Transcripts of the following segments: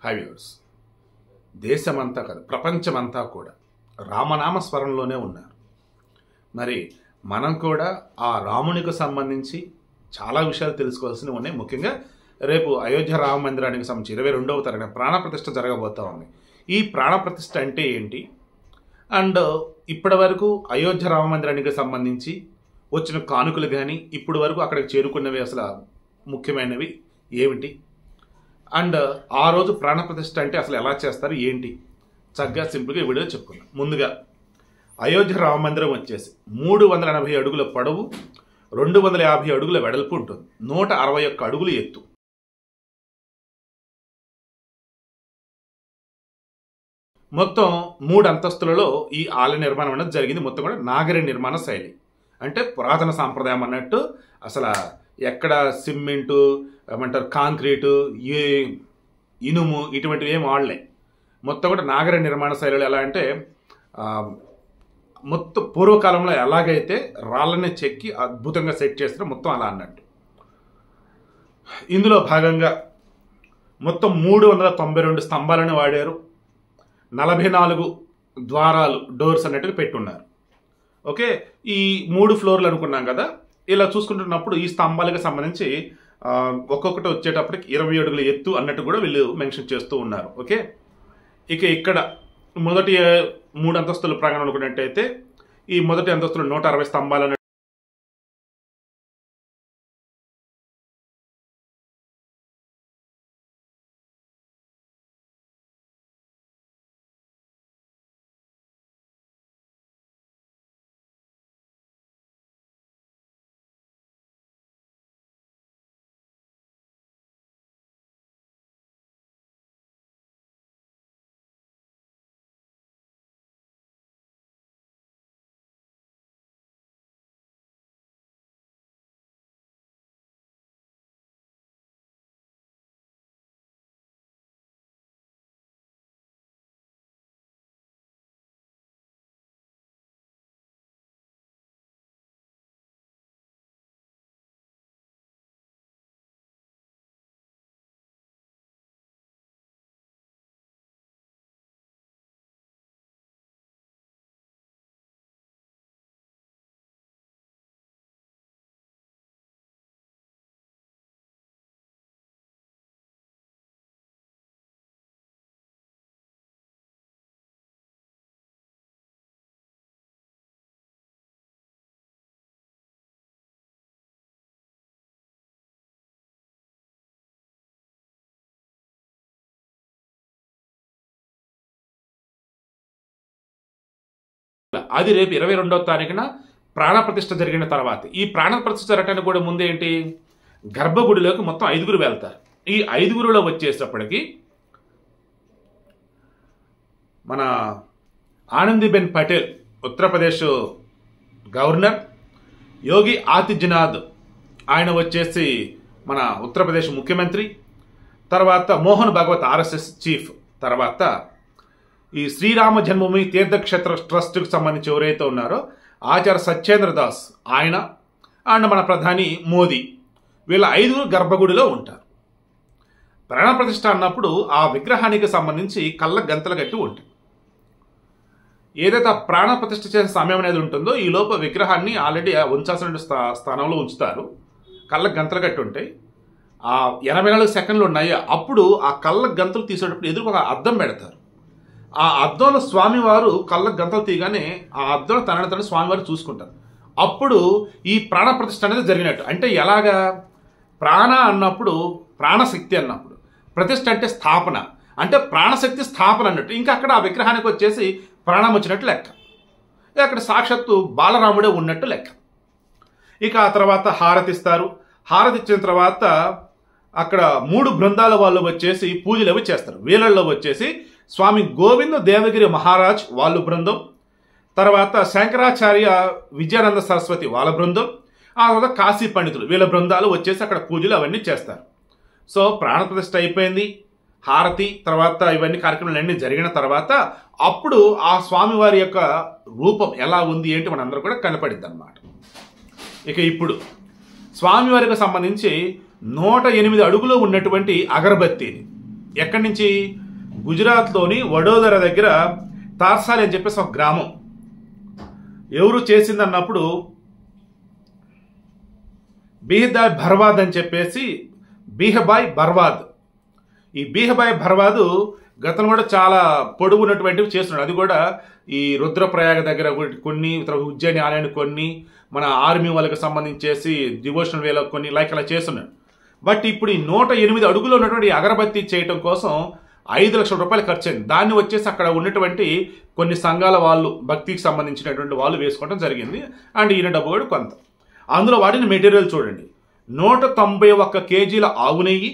హైవ్యూర్స్ దేశమంతా కాదు ప్రపంచమంతా కూడా రామనామ స్మరణలోనే ఉన్నారు. మరి మనం కూడా ఆ రామునికి సంబంధించి చాలా విషయాలు తెలుసుకోవాల్సినవి ఉన్నాయి. ముఖ్యంగా రేపు అయోధ్య రామ మందిరానికి సంబంధించి 22వ తారీఖున ప్రాణప్రతిష్ఠ జరగబోతా ఉంది. ఈ ప్రాణప్రతిష్ఠ అంటే ఏంటి, అండ్ ఇప్పటి వరకు అయోధ్య రామ మందిరానికి సంబంధించి వచ్చిన కానుకలు కానీ ఇప్పటి వరకు అక్కడికి చేరుకున్నవి అసలు ముఖ్యమైనవి ఏమిటి, అండ్ ఆ రోజు ప్రాణప్రతిష్ఠ అంటే అసలు ఎలా చేస్తారు ఏంటి, చక్కగా సింపుల్గా ఈ వీడియో చెప్పుకున్నాం. ముందుగా అయోధ్య రామ మందిరం వచ్చేసి 380 అడుగుల పొడవు, 250 అడుగుల వెడల్పు ఉంటుంది, 161 అడుగులు ఎత్తు. మొత్తం 3 అంతస్తులలో ఈ ఆలయ నిర్మాణం అనేది జరిగింది. మొత్తం కూడా నాగరి నిర్మాణ శైలి, అంటే పురాతన సాంప్రదాయం అన్నట్టు. అసలు ఎక్కడ సిమెంటు ఏమంటారు, కాంక్రీటు, ఇనుము ఇటువంటివి ఏం వాడలే. మొత్తం కూడా నాగరి నిర్మాణ శైలిలో ఎలా అంటే మొత్తం పూర్వకాలంలో ఎలాగైతే రాళ్ళని చెక్కి అద్భుతంగా సెట్ చేస్తారో మొత్తం అలా అన్నట్టు. ఇందులో భాగంగా మొత్తం 392 స్తంభాలను వాడారు, 44 ద్వారాలు డోర్స్ అన్నట్టుగా పెట్టున్నారు. ఓకే, ఈ 3 ఫ్లోర్లు అనుకున్నాం కదా. ఇలా చూసుకుంటున్నప్పుడు ఈ స్తంభాలకు సంబంధించి ఒక్కొక్కటి వచ్చేటప్పటికి 20 అడుగుల ఎత్తు అన్నట్టు కూడా వీళ్ళు మెన్షన్ చేస్తూ ఉన్నారు. ఓకే, ఇక ఇక్కడ మొదటి 3 అంతస్తుల ప్రాంగణం అనుకున్నట్టయితే ఈ మొదటి అంతస్తులో 160 స్తంభాలు అది రేపు 22వ తారీఖున ప్రాణప్రతిష్ఠ జరిగిన తర్వాత. ఈ ప్రాణప్రతిష్ఠ జరగడానికి కూడా ముందే ఏంటి, గర్భగుడిలోకి మొత్తం 5గురు వెళ్తారు. ఈ 5గురులో వచ్చేటప్పటికి మన ఆనందీబెన్ పటేల్ ఉత్తరప్రదేశ్ గవర్నర్, యోగి ఆదిత్యనాథ్ ఆయన వచ్చేసి మన ఉత్తరప్రదేశ్ ముఖ్యమంత్రి, తర్వాత మోహన్ భగవత్ ఆర్ఎస్ఎస్ చీఫ్, తర్వాత ఈ శ్రీరామ జన్మభూమి తీర్థక్షేత్ర ట్రస్ట్కి సంబంధించి ఎవరైతే ఉన్నారో ఆచార్య సత్యేంద్ర దాస్ ఆయన, అండ్ మన ప్రధాని మోదీ, వీళ్ళ 5గురు గర్భగుడిలో ఉంటారు. ప్రాణప్రతిష్ఠ అన్నప్పుడు ఆ విగ్రహానికి సంబంధించి కళ్ళ గంతలు కట్టి ఉంటుంది. ఏదైతే ఆ ప్రాణప్రతిష్ఠ చేసే సమయం అనేది ఉంటుందో ఈ లోపు విగ్రహాన్ని ఆల్రెడీ ఉంచాల్సిన స్థానంలో ఉంచుతారు. కళ్ళ గంతలు కట్టి ఉంటాయి. ఆ 84 సెకండ్లు ఉన్నాయి. అప్పుడు ఆ కళ్ళ గంతలు తీసేటప్పుడు ఎదురు ఒక అద్దం పెడతారు. ఆ అద్దంలో స్వామివారు కళ్ళ గంతలు తీయగానే ఆ అద్దంలో తనని స్వామివారు చూసుకుంటారు. అప్పుడు ఈ ప్రాణప్రతిష్ఠ అనేది జరిగినట్టు. అంటే ఎలాగా, ప్రాణ అన్నప్పుడు ప్రాణశక్తి అన్నప్పుడు, ప్రతిష్ఠ అంటే స్థాపన, అంటే ప్రాణశక్తి స్థాపన అన్నట్టు. ఇంకా అక్కడ ఆ విగ్రహానికి వచ్చేసి ప్రాణం వచ్చినట్టు లెక్క. అక్కడ సాక్షాత్తు బాలరాముడే ఉన్నట్టు లెక్క. ఇక ఆ తర్వాత హారతిస్తారు. హారతి ఇచ్చిన తర్వాత అక్కడ 3 బృందాల వాళ్ళు వచ్చేసి పూజలు అవి చేస్తారు. వీళ్ళల్లో వచ్చేసి స్వామి గోవింద దేవగిరి మహారాజ్ వాళ్ళు బృందం, తర్వాత శంకరాచార్య విజయానంద సరస్వతి వాళ్ళ బృందం, ఆ తర్వాత కాశీ పండితులు వీళ్ళ బృందాలు వచ్చేసి అక్కడ పూజలు అవన్నీ చేస్తారు. సో ప్రాణప్రతిష్ఠ అయిపోయింది, హారతి తర్వాత ఇవన్నీ కార్యక్రమాలు అన్నీ జరిగిన తర్వాత అప్పుడు ఆ స్వామివారి యొక్క రూపం ఎలా ఉంది ఏంటి మనందరూ కూడా కనపడిద్ది అన్నమాట. ఇక ఇప్పుడు స్వామివారికి సంబంధించి 108 అడుగులు ఉన్నటువంటి అగరబత్తీని ఎక్కడి నుంచి? గుజరాత్లోని వడోదర దగ్గర తార్సాలి అని చెప్పేసి ఒక గ్రామం. ఎవరు చేసిందన్నప్పుడు బీహబాయ్ బర్వాద్ అని చెప్పేసి బీహబాయ్ బర్వాద్. ఈ బీహబాయ్ బర్వాదు గతంలో కూడా చాలా పొడుగున్నటువంటివి చేస్తున్నాడు. అది కూడా ఈ రుద్రప్రయాగ దగ్గర కొన్ని, ఉజ్జయిని ఆలయాన్ని కొన్ని, మన ఆర్మీ వాళ్ళకి సంబంధించేసి డివోషనల్ వేలో కొన్ని అలా చేస్తున్నాడు. బట్ ఇప్పుడు ఈ 108 అడుగులు ఉన్నటువంటి అగరబత్తి చేయటం కోసం 5 లక్షల రూపాయలు ఖర్చు అయింది. దాన్ని వచ్చేసి అక్కడ ఉన్నటువంటి కొన్ని సంఘాల వాళ్ళు, భక్తికి సంబంధించినటువంటి వాళ్ళు వేసుకోవడం జరిగింది. అండ్ ఈయన డబ్బు కూడా కొంత. అందులో వాడిన మెటీరియల్ చూడండి, 191 కేజీల ఆవు నెయ్యి,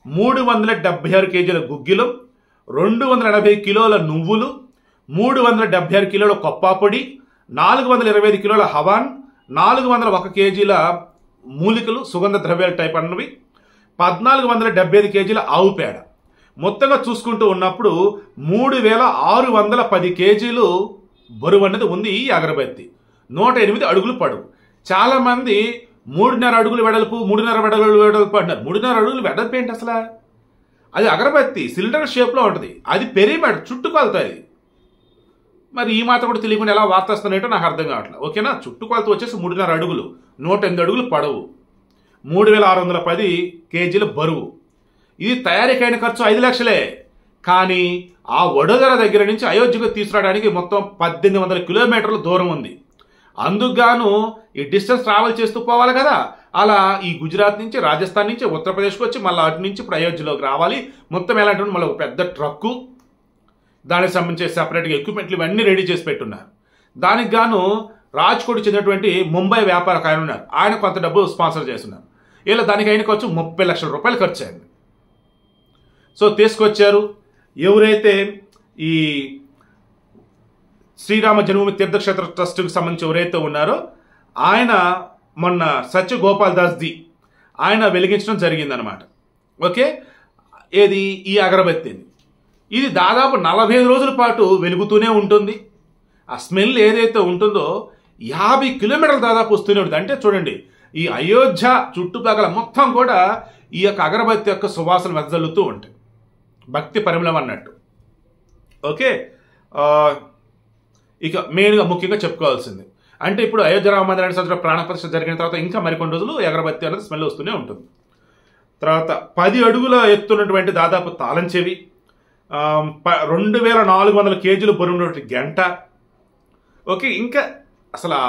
376 కేజీల గుగ్గిలం, 280 కిలోల నువ్వులు, 376 కిలోల కొప్పాపొడి, 425 కిలోల హవాన్, 401 కేజీల మూలికలు, సుగంధ ద్రవ్యాల టైప్ అన్నవి, 1475 కేజీల ఆవు పేడ. మొత్తంగా చూసుకుంటూ ఉన్నప్పుడు 3610 కేజీలు బరువు అనేది ఉంది ఈ అగరబత్తి. 108 అడుగులు పొడవు. చాలా మంది 3.5 అడుగులు వెడల్పు, 3.5 అడుగులు వెడల్పు అంటారు. 3.5 అడుగులు వెడల్పు ఏంటి అసలు? అది అగరబత్తి సిలిండర్ షేప్లో ఉంటుంది. అది పెరిమేడ్ చుట్టుకొలతాయి. మరి ఈ మాత్రం కూడా తెలియకుండా ఎలా వార్త వస్తున్నాయో నాకు అర్థం కావట్లేదు. ఓకేనా? చుట్టుకొలత వచ్చేసి 3.5 అడుగులు, 108 అడుగులు పొడవు, 3610 కేజీల బరువు. ఇది తయారీకైన ఖర్చు 5 లక్షలే. కానీ ఆ వడోదర దగ్గర నుంచి అయోధ్యకు తీసుకురావడానికి మొత్తం 1800 కిలోమీటర్ల దూరం ఉంది. అందుకుగాను ఈ డిస్టెన్స్ ట్రావెల్ చేస్తూ పోవాలి కదా. అలా ఈ గుజరాత్ నుంచి, రాజస్థాన్ నుంచి ఉత్తరప్రదేశ్కి వచ్చి మళ్ళీ అటు నుంచి ఇప్పుడు అయోధ్యలోకి రావాలి. మొత్తం ఎలాంటి మళ్ళీ ఒక పెద్ద ట్రక్కు, దానికి సంబంధించి సెపరేట్గా ఎక్విప్మెంట్లు ఇవన్నీ రెడీ చేసి పెట్టున్నారు. దానికి గాను రాజ్కోట్ చెందినటువంటి ముంబై వ్యాపారకు ఆయన ఉన్నారు. ఆయన కొంత డబ్బు స్పాన్సర్ చేస్తున్నారు. ఇలా దానికి అయిన ఖర్చు 30 లక్షల రూపాయలు ఖర్చు అయింది. సో తీసుకొచ్చారు. ఎవరైతే ఈ శ్రీరామ జన్మభూమి తీర్థక్షేత్ర ట్రస్ట్కి సంబంధించి ఎవరైతే ఉన్నారో ఆయన మొన్న సత్యగోపాల్ దాస్ది ఆయన వెలిగించడం జరిగిందనమాట. ఓకే, ఏది ఈ అగరబత్తిని. ఇది దాదాపు 45 రోజుల పాటు వెలుగుతూనే ఉంటుంది. ఆ స్మెల్ ఏదైతే ఉంటుందో 50 కిలోమీటర్లు దాదాపు వస్తూనే ఉంటుంది. అంటే చూడండి, ఈ అయోధ్య చుట్టుపక్కల మొత్తం కూడా ఈ యొక్క అగరబత్తి యొక్క సువాసన వెదజల్లుతూ ఉంటాయి. భక్తి పరిమళం అన్నట్టు. ఓకే, ఇక మెయిన్గా ముఖ్యంగా చెప్పుకోవాల్సింది అంటే ఇప్పుడు అయోధ్య రామ మందిరానికి సంబంధించిన ప్రాణప్రతిష్ఠ జరిగిన తర్వాత ఇంకా మరికొన్ని రోజులు అగరబత్తి అనేది స్మెల్ వస్తూనే ఉంటుంది. తర్వాత 10 అడుగుల ఎత్తున్నటువంటి దాదాపు తాళం చెవి, 2400 కేజీలు బరువున్నటువంటి గంట. ఓకే, ఇంకా అసలు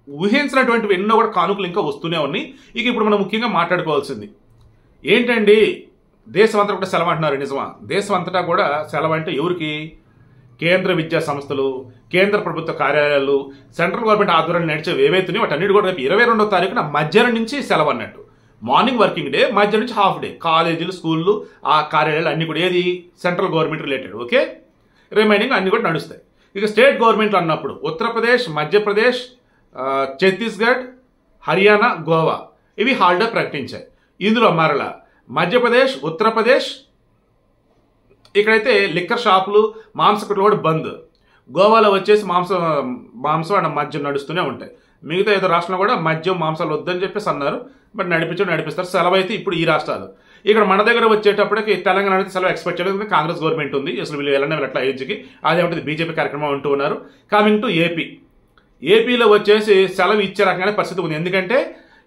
ఊహించినటువంటివి ఎన్నో కూడా కానుకలు ఇంకా వస్తూనే ఉన్నాయి. ఇక ఇప్పుడు మనం ముఖ్యంగా మాట్లాడుకోవాల్సింది ఏంటండి, దేశం అంతటా కూడా సెలవు అంటున్నారు. నిజమా? దేశం అంతటా కూడా సెలవు అంటే ఎవరికి? కేంద్ర విద్యా సంస్థలు, కేంద్ర ప్రభుత్వ కార్యాలయాలు, సెంట్రల్ గవర్నమెంట్ ఆధ్వర్యంలో నడిచేవి ఏవైతున్నాయో వాటన్నిటి కూడా రేపు 22వ తారీఖున మధ్యాహ్నం నుంచి సెలవు అన్నట్టు. మార్నింగ్ వర్కింగ్ డే, మధ్యాహ్నం నుంచి హాఫ్ డే. కాలేజీలు, స్కూళ్ళు, ఆ కార్యాలయాలు అన్ని కూడా ఏది central government related. Okay, remaining అన్ని కూడా నడుస్తాయి. ఇక స్టేట్ గవర్నమెంట్ అన్నప్పుడు ఉత్తరప్రదేశ్, మధ్యప్రదేశ్, ఛత్తీస్గఢ్, హర్యానా, గోవా ఇవి హాలిడే ప్రకటించాయి. ఇందులో మరలా మధ్యప్రదేశ్, ఉత్తరప్రదేశ్ ఇక్కడైతే లిక్కర్ షాపులు, మాంసకుట్లు కూడా బంద్. గోవాలో వచ్చేసి మాంసం అండ్ మద్యం నడుస్తూనే ఉంటాయి. మిగతా ఏదో రాష్ట్రంలో కూడా మద్యం, మాంసాలు వద్దని చెప్పేసి అన్నారు. బట్ నడిపిస్తారు. సెలవు అయితే ఇప్పుడు ఈ రాష్ట్రాలు. ఇక్కడ మన దగ్గర వచ్చేటప్పటికి తెలంగాణ అయితే సెలవు ఎక్స్పెక్ట్ చేయలేదు. కాంగ్రెస్ గవర్నమెంట్ ఉంది. అసలు వీళ్ళు వెళ్ళట్లా అయోధ్యకి. అదేమిటి బీజేపీ కార్యక్రమం అంటూ ఉన్నారు. Coming to AP. ఏపీలో వచ్చేసి సెలవు ఇచ్చే రకమైన పరిస్థితి ఉంది. ఎందుకంటే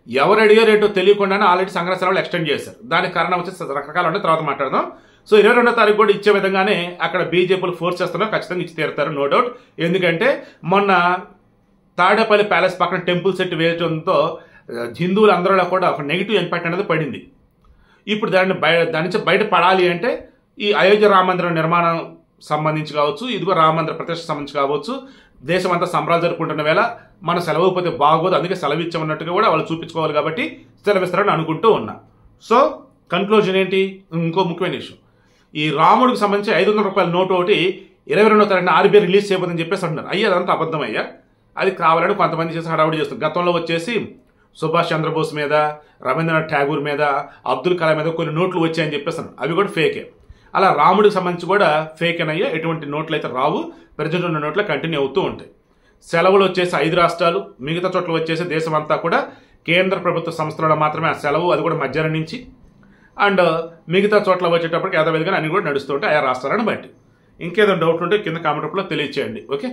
ఎవరు అడిగే రేటో తెలియకుండానే ఆల్రెడీ సంఘటన సెలవులు ఎక్స్టెండ్ చేశారు. దానికి కారణం వచ్చేసి రకరకాలు ఉంటే తర్వాత మాట్లాడదాం. సో 22వ తారీఖు కూడా ఇచ్చే విధంగానే అక్కడ బీజేపీలు ఫోర్స్ చేస్తున్నారు. ఖచ్చితంగా ఇచ్చి తీరుతారు, నో డౌట్. ఎందుకంటే మొన్న తాడేపల్లి ప్యాలెస్ పక్కన టెంపుల్ సెట్ వేయడంతో హిందువులు అందరిలో కూడా ఒక నెగిటివ్ ఇంపాక్ట్ అనేది పడింది. ఇప్పుడు దాని నుంచి బయటపడాలి అంటే ఈ అయోధ్య రామ మందిరం నిర్మాణం సంబంధించి కావచ్చు, ఇదిగో రామ మందిర ప్రతిష్ఠ సంబంధించి కావచ్చు, దేశం అంతా సంబరాలు జరుపుకుంటున్న వేళ మన సెలవు పోతే బాగోదు, అందుకే సెలవు ఇచ్చామన్నట్టుగా కూడా వాళ్ళు చూపించుకోవాలి కాబట్టి సెలవిస్తారని అనుకుంటూ ఉన్నా. సో కన్క్లూజన్ ఏంటి? ఇంకో ముఖ్యమైన విషయం, ఈ రాముడికి సంబంధించి 500 రూపాయల నోటు ఒకటి 22వ తారీఖున ఆర్బీఐ రిలీజ్ చేయబోదని చెప్పేసి అంటున్నారు. అయ్యా అదంతా అబద్ధం అయ్యా. అది కావాలని కొంతమంది చేసి హడావుడి చేస్తారు. గతంలో వచ్చేసి సుభాష్ చంద్రబోస్ మీద, రవీంద్రనాథ్ ఠాగూర్ మీద, అబ్దుల్ కలాం మీద కొన్ని నోట్లు వచ్చాయని చెప్పేస్తాను. అవి కూడా ఫేకే. అలా రాముడికి సంబంధించి కూడా ఫేక్ అనయ్యా. ఎటువంటి నోట్లు అయితే రావు. ప్రజెంట్ ఉన్న నోట్లు కంటిన్యూ అవుతూ ఉంటాయి. సెలవులు వచ్చేసి 5 రాష్ట్రాలు, మిగతా చోట్ల వచ్చేసి దేశం అంతా కూడా కేంద్ర ప్రభుత్వ సంస్థలలో మాత్రమే ఆ సెలవు. అది కూడా మధ్యాహ్నం నుంచి. అండ్ మిగతా చోట్ల వచ్చేటప్పటికి యథావిధిగా అన్ని కూడా నడుస్తుంటాయి ఆయా రాష్ట్రాలను బట్టి. ఇంకేదైనా డౌట్ ఉంటే కింద కామెంట్ రూపంలో తెలియచేయండి. ఓకే.